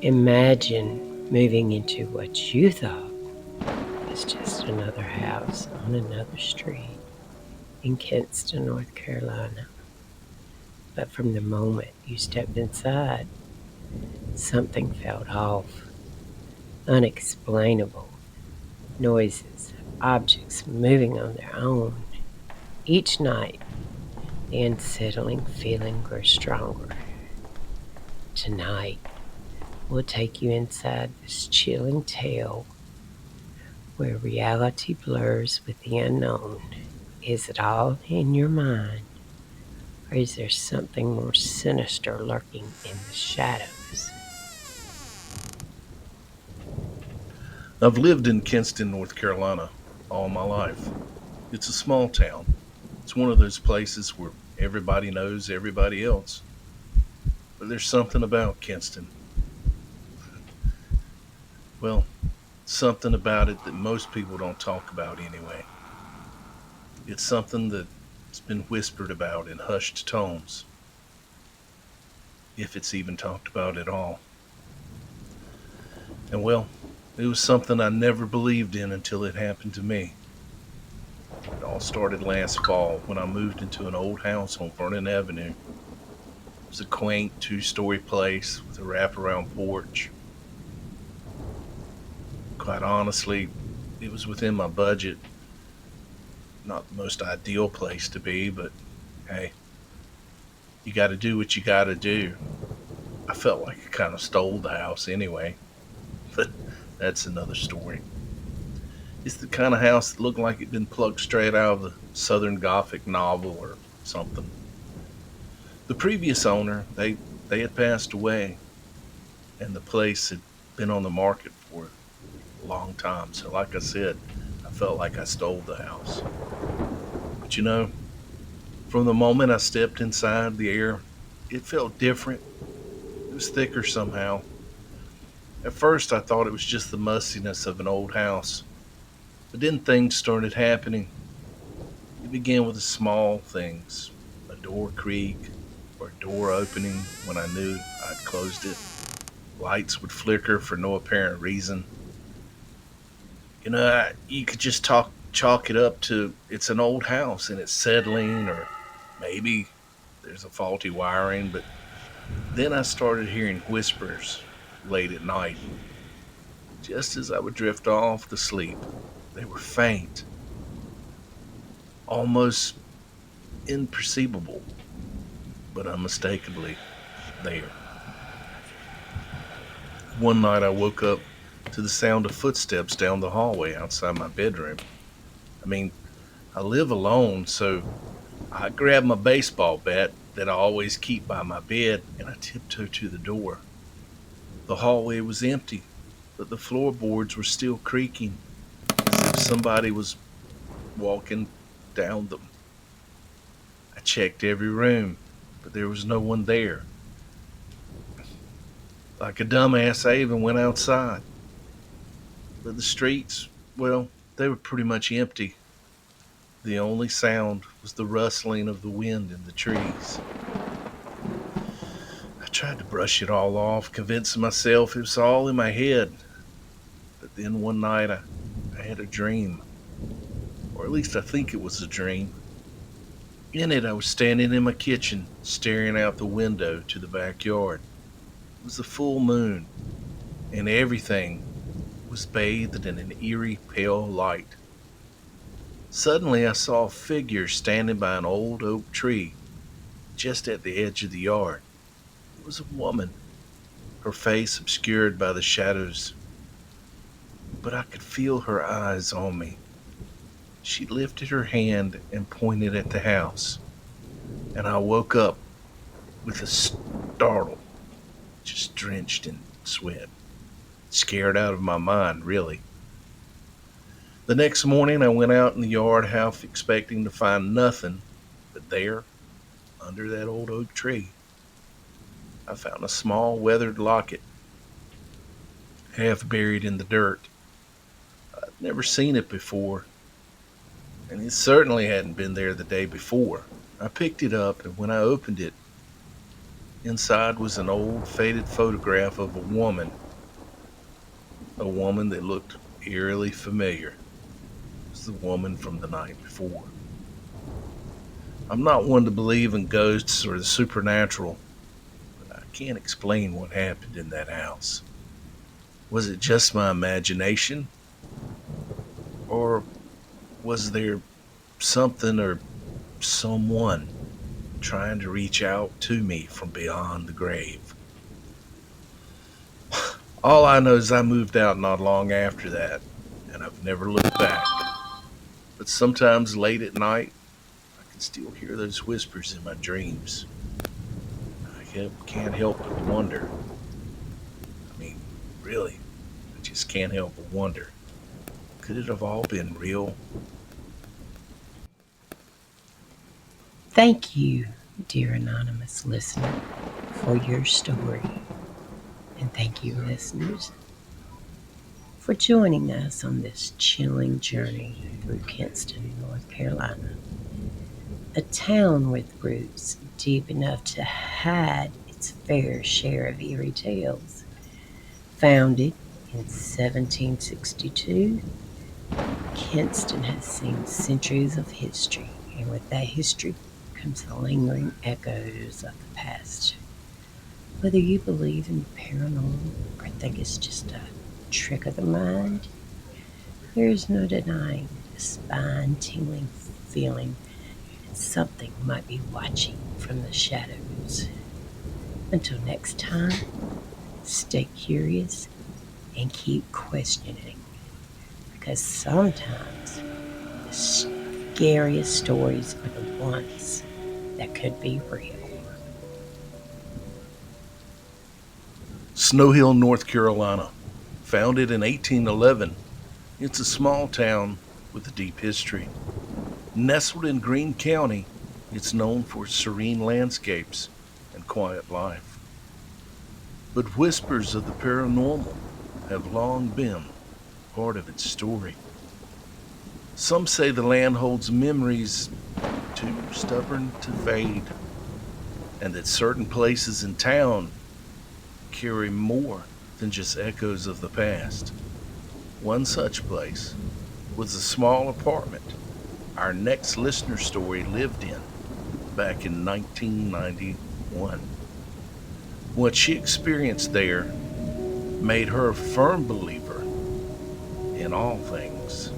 Imagine moving into what you thought was just another house on another street in Kinston, North Carolina. But from the moment you stepped inside, something felt off. Unexplainable noises, objects moving on their own. Each night, the unsettling feeling grew stronger. Tonight, we'll take you inside this chilling tale where reality blurs with the unknown. Is it all in your mind, or is there something more sinister lurking in the shadows? I've lived in Kinston, North Carolina all my life. It's a small town. It's one of those places where everybody knows everybody else. But there's something about Kinston. Well, something about it that most people don't talk about anyway. It's something that's been whispered about in hushed tones, if it's even talked about at all. And well, it was something I never believed in until it happened to me. It all started last fall when I moved into an old house on Vernon Avenue. It was a quaint two-story place with a wraparound porch. Quite honestly, it was within my budget. Not the most ideal place to be, but hey, you got to do what you got to do. I felt like I kind of stole the house anyway, but that's another story. It's the kind of house that looked like it'd been plucked straight out of a Southern Gothic novel or something. The previous owner, they had passed away, and the place had been on the market for a long time. So, like I said, I felt like I stole the house. But from the moment I stepped inside, the air it felt different. It was thicker somehow. At first, I thought it was just the mustiness of an old house, but then things started happening. It began with the small things, a door creak or a door opening when I knew I'd closed it. Lights would flicker for no apparent reason. You could just chalk it up to it's an old house and it's settling, or maybe there's a faulty wiring. But then I started hearing whispers late at night, just as I would drift off to sleep. They were faint, almost imperceivable, but unmistakably there. One night I woke up to the sound of footsteps down the hallway outside my bedroom. I mean, I live alone, so I grab my baseball bat that I always keep by my bed and I tiptoe to the door. The hallway was empty, but the floorboards were still creaking as if somebody was walking down them. I checked every room, but there was no one there. Like a dumbass, I even went outside. But the streets, well, they were pretty much empty. The only sound was the rustling of the wind in the trees. I tried to brush it all off, convincing myself it was all in my head. But then one night I had a dream, or at least I think it was a dream. In it, I was standing in my kitchen, staring out the window to the backyard. It was a full moon, and everything was bathed in an eerie pale light. Suddenly, I saw a figure standing by an old oak tree just at the edge of the yard. It was a woman, her face obscured by the shadows, but I could feel her eyes on me. She lifted her hand and pointed at the house, and I woke up with a startle, just drenched in sweat, scared out of my mind, really. The next morning, I went out in the yard, half expecting to find nothing, but there, under that old oak tree, I found a small weathered locket, half buried in the dirt. I'd never seen it before, and it certainly hadn't been there the day before. I picked it up, and when I opened it, Inside was an old, faded photograph of a woman that looked eerily familiar. It was the woman from the night before. I'm not one to believe in ghosts or the supernatural, but I can't explain what happened in that house. Was it just my imagination, or was there something or someone trying to reach out to me from beyond the grave? All I know is I moved out not long after that, and I've never looked back. But sometimes late at night, I can still hear those whispers in my dreams. Can't help but wonder. I mean, really, I just can't help but wonder. Could it have all been real? Thank you, dear anonymous listener, for your story. And thank you, listeners, for joining us on this chilling journey through Kinston, North Carolina, a town with roots deep enough to hide its fair share of eerie tales. Founded in 1762, Kinston has seen centuries of history, and with that history comes the lingering echoes of the past. Whether you believe in the paranormal or think it's just a trick of the mind, there is no denying the spine tingling feeling that something might be watching from the shadows. Until next time, stay curious and keep questioning, because sometimes the scariest stories are the ones that could be real. Snow Hill, North Carolina. Founded in 1811, it's a small town with a deep history. Nestled in Greene County, it's known for serene landscapes and quiet life. But whispers of the paranormal have long been part of its story. Some say the land holds memories too stubborn to fade, and that certain places in town carry more than just echoes of the past. One such place was a small apartment our next listener story lived in back in 1991. What she experienced there made her a firm believer in all things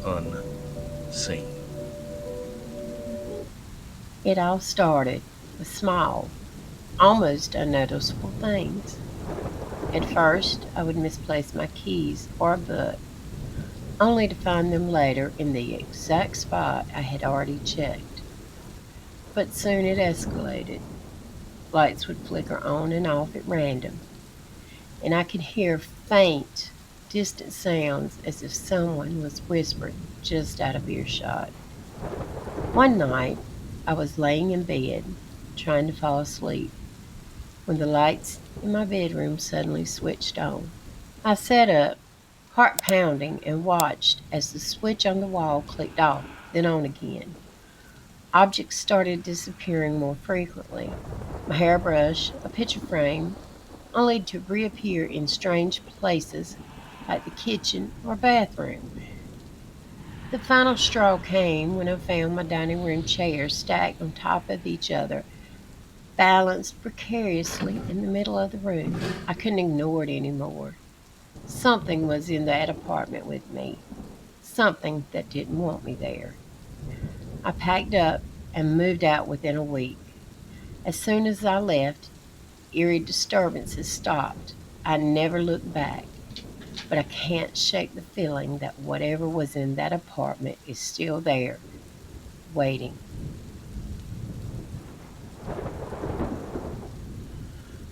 unseen. It all started with small, almost unnoticeable things. At first, I would misplace my keys or a book, only to find them later in the exact spot I had already checked. But soon it escalated. Lights would flicker on and off at random, and I could hear faint, distant sounds as if someone was whispering just out of earshot. One night, I was laying in bed, trying to fall asleep, when the lights in my bedroom suddenly switched on. I sat up, heart pounding, and watched as the switch on the wall clicked off, then on again. Objects started disappearing more frequently. My hairbrush, a picture frame, only to reappear in strange places like the kitchen or bathroom. The final straw came when I found my dining room chairs stacked on top of each other, balanced precariously in the middle of the room. I couldn't ignore it anymore. Something was in that apartment with me, something that didn't want me there. I packed up and moved out within a week. As soon as I left, eerie disturbances stopped. I never looked back, but I can't shake the feeling that whatever was in that apartment is still there, waiting.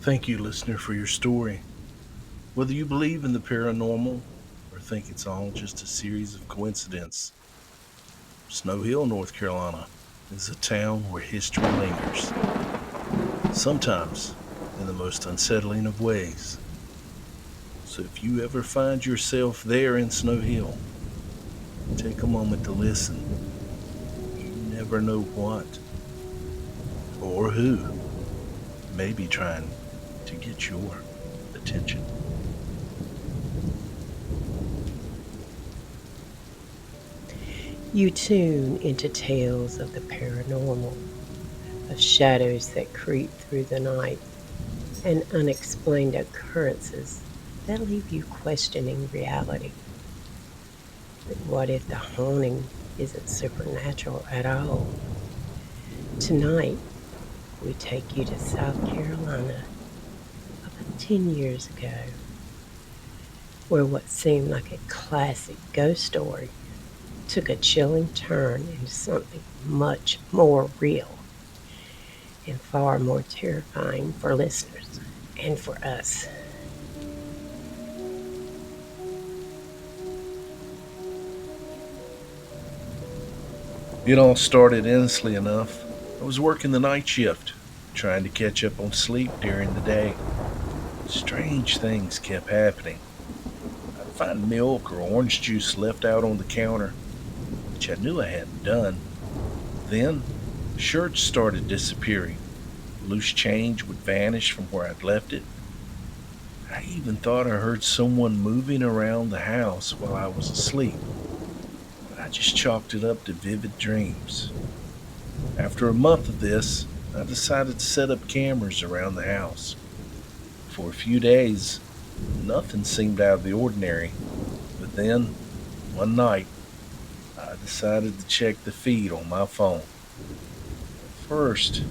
Thank you, listener, for your story. Whether you believe in the paranormal or think it's all just a series of coincidences, Snow Hill, North Carolina is a town where history lingers, sometimes in the most unsettling of ways. So if you ever find yourself there in Snow Hill, take a moment to listen. You never know what or who maybe trying to get your attention. You tune into tales of the paranormal, of shadows that creep through the night, and unexplained occurrences that leave you questioning reality. But what if the haunting isn't supernatural at all? Tonight, we take you to South Carolina about 10 years ago, where what seemed like a classic ghost story took a chilling turn into something much more real and far more terrifying for listeners and for us. It all started innocently enough. I was working the night shift, trying to catch up on sleep during the day. Strange things kept happening. I'd find milk or orange juice left out on the counter, which I knew I hadn't done. Then, shirts started disappearing. Loose change would vanish from where I'd left it. I even thought I heard someone moving around the house while I was asleep, but I just chalked it up to vivid dreams. After a month of this, I decided to set up cameras around the house. For a few days, nothing seemed out of the ordinary, but then, one night, I decided to check the feed on my phone. At first,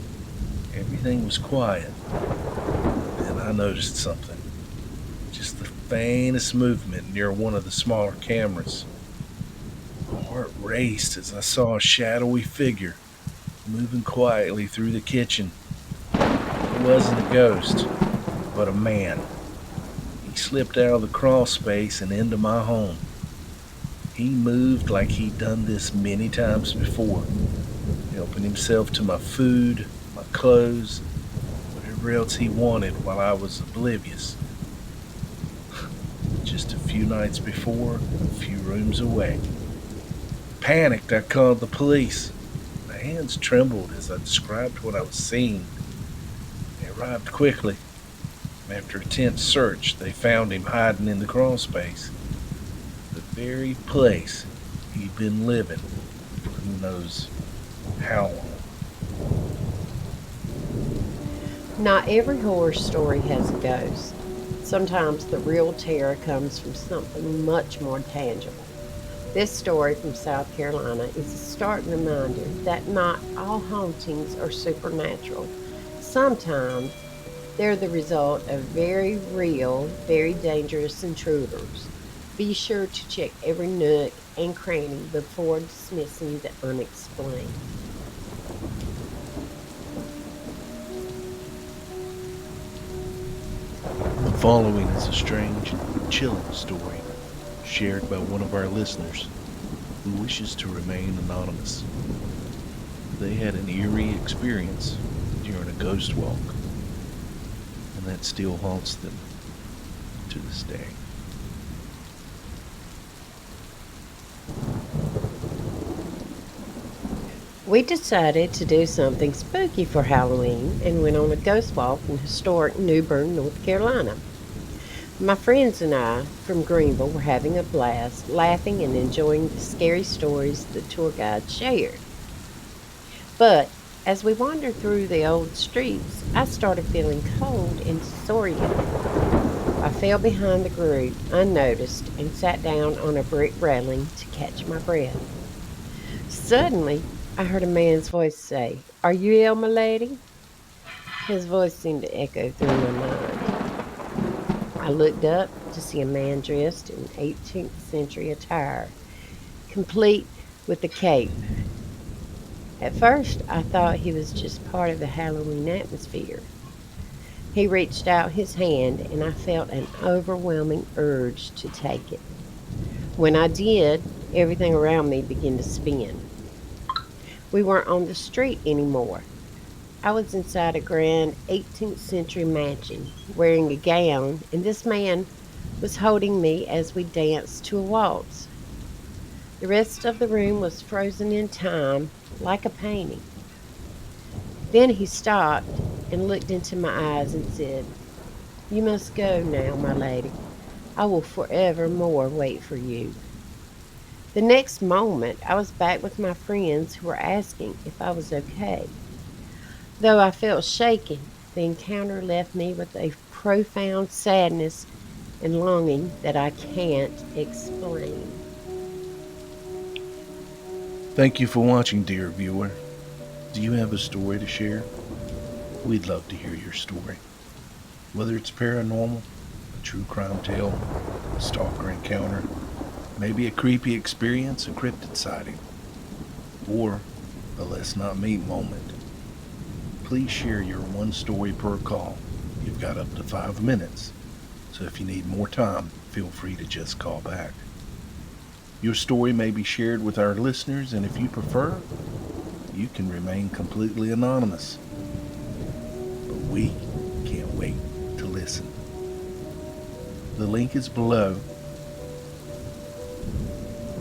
everything was quiet, but then I noticed something. Just the faintest movement near one of the smaller cameras. My heart raced as I saw a shadowy figure moving quietly through the kitchen. It wasn't a ghost, but a man. He slipped out of the crawl space and into my home. He moved like he'd done this many times before, helping himself to my food, my clothes, whatever else he wanted while I was oblivious. Just a few nights before, a few rooms away. Panicked, I called the police. My hands trembled as I described what I was seeing. They arrived quickly. After a tense search, they found him hiding in the crawl space, the very place he'd been living for who knows how long. Not every horror story has a ghost. Sometimes the real terror comes from something much more tangible. This story from South Carolina is a stark reminder that not all hauntings are supernatural. Sometimes they're the result of very real, very dangerous intruders. Be sure to check every nook and cranny before dismissing the unexplained. The following is a strange and chilling story shared by one of our listeners who wishes to remain anonymous. They had an eerie experience during a ghost walk, and that still haunts them to this day. We decided to do something spooky for Halloween and went on a ghost walk in historic New Bern, North Carolina. My friends and I from Greenville were having a blast, laughing and enjoying the scary stories the tour guide shared. But as we wandered through the old streets, I started feeling cold and disoriented. I fell behind the group unnoticed and sat down on a brick railing to catch my breath. Suddenly, I heard a man's voice say, "Are you ill, my lady?" His voice seemed to echo through my mind. I looked up to see a man dressed in 18th century attire, complete with a cape. At first, I thought he was just part of the Halloween atmosphere. He reached out his hand, and I felt an overwhelming urge to take it. When I did, everything around me began to spin. We weren't on the street anymore. I was inside a grand 18th century mansion, wearing a gown, and this man was holding me as we danced to a waltz. The rest of the room was frozen in time, like a painting. Then he stopped and looked into my eyes and said, "You must go now, my lady. I will forevermore wait for you." The next moment, I was back with my friends who were asking if I was okay. Though I felt shaken, the encounter left me with a profound sadness and longing that I can't explain. Thank you for watching, dear viewer. Do you have a story to share? We'd love to hear your story. Whether it's paranormal, a true crime tale, a stalker encounter, maybe a creepy experience, a cryptid sighting, or a let's not meet moment. Please share your one story per call. You've got up to 5 minutes, so if you need more time, feel free to just call back. Your story may be shared with our listeners, and if you prefer, you can remain completely anonymous. But we can't wait to listen. The link is below